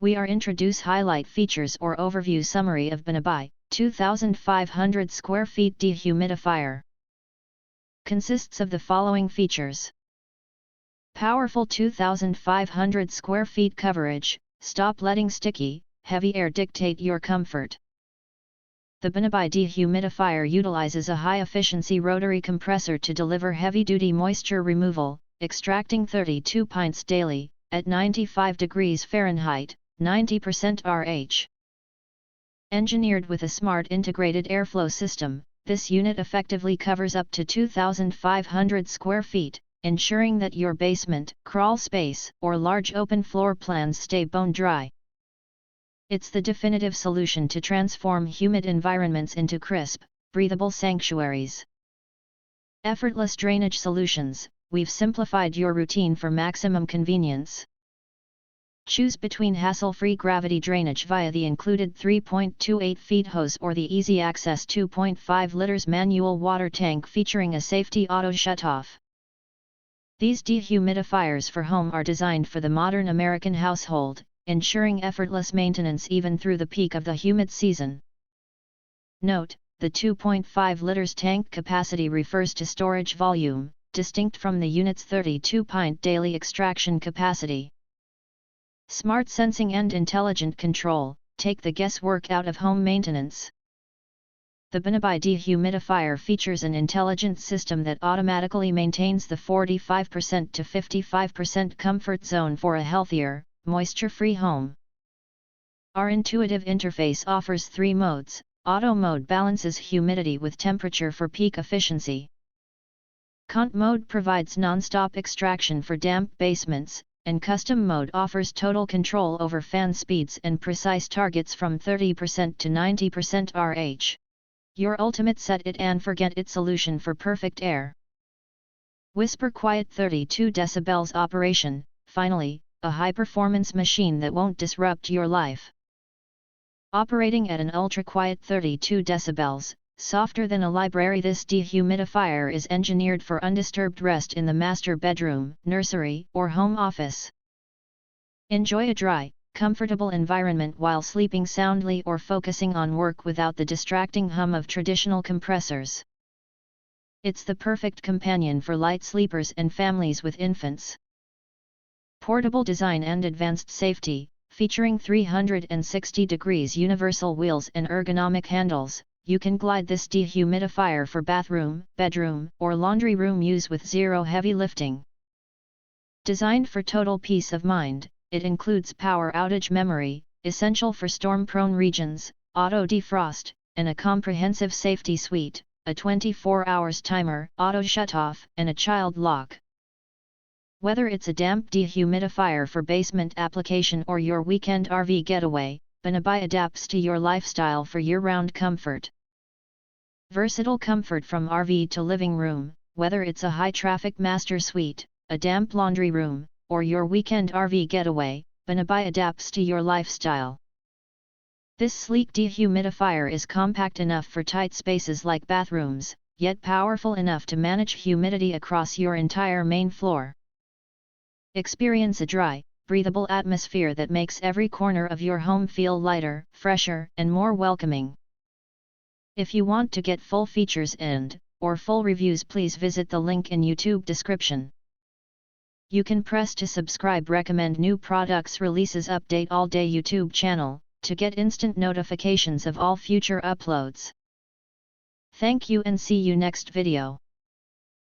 we are introduce highlight features or overview summary of BANABIE 2500 square feet dehumidifier. Consists of the following features. Powerful 2500 square feet coverage, stop letting sticky, heavy air dictate your comfort. The BANABIE dehumidifier utilizes a high-efficiency rotary compressor to deliver heavy-duty moisture removal, extracting 32 pints daily, at 95 degrees Fahrenheit, 90% RH. Engineered with a smart integrated airflow system, this unit effectively covers up to 2,500 square feet, ensuring that your basement, crawl space, or large open floor plans stay bone dry. It's the definitive solution to transform humid environments into crisp, breathable sanctuaries. Effortless drainage solutions, we've simplified your routine for maximum convenience. Choose between hassle-free gravity drainage via the included 3.28 feet hose or the easy access 2.5 liters manual water tank featuring a safety auto shutoff. These dehumidifiers for home are designed for the modern American household, ensuring effortless maintenance even through the peak of the humid season. Note, the 2.5 liters tank capacity refers to storage volume, distinct from the unit's 32-pint daily extraction capacity. Smart sensing and intelligent control, take the guesswork out of home maintenance. The BANABIE dehumidifier features an intelligent system that automatically maintains the 45% to 55% comfort zone for a healthier, moisture-free home. Our intuitive interface offers 3 modes. Auto mode balances humidity with temperature for peak efficiency. Cont mode provides non-stop extraction for damp basements, and custom mode offers total control over fan speeds and precise targets from 30% to 90% RH. Your ultimate set it and forget it solution for perfect air. Whisper quiet 32 decibels operation, finally, a high-performance machine that won't disrupt your life. Operating at an ultra-quiet 32 decibels, softer than a library, this dehumidifier is engineered for undisturbed rest in the master bedroom, nursery, or home office. Enjoy a dry, comfortable environment while sleeping soundly or focusing on work without the distracting hum of traditional compressors. It's the perfect companion for light sleepers and families with infants. Portable design and advanced safety, featuring 360 degrees universal wheels and ergonomic handles, you can glide this dehumidifier for bathroom, bedroom, or laundry room use with zero heavy lifting. Designed for total peace of mind, it includes power outage memory, essential for storm-prone regions, auto defrost, and a comprehensive safety suite, a 24 hours timer, auto shutoff, and a child lock. Whether it's a damp dehumidifier for basement application or your weekend RV getaway, BANABIE adapts to your lifestyle for year-round comfort. Versatile comfort from RV to living room, whether it's a high-traffic master suite, a damp laundry room, or your weekend RV getaway, BANABIE adapts to your lifestyle. This sleek dehumidifier is compact enough for tight spaces like bathrooms, yet powerful enough to manage humidity across your entire main floor. Experience a dry, breathable atmosphere that makes every corner of your home feel lighter, fresher, and more welcoming. If you want to get full features or full reviews, please visit the link in YouTube description. You can press to subscribe, recommend new products releases, update all day YouTube channel, to get instant notifications of all future uploads. Thank you and see you next video.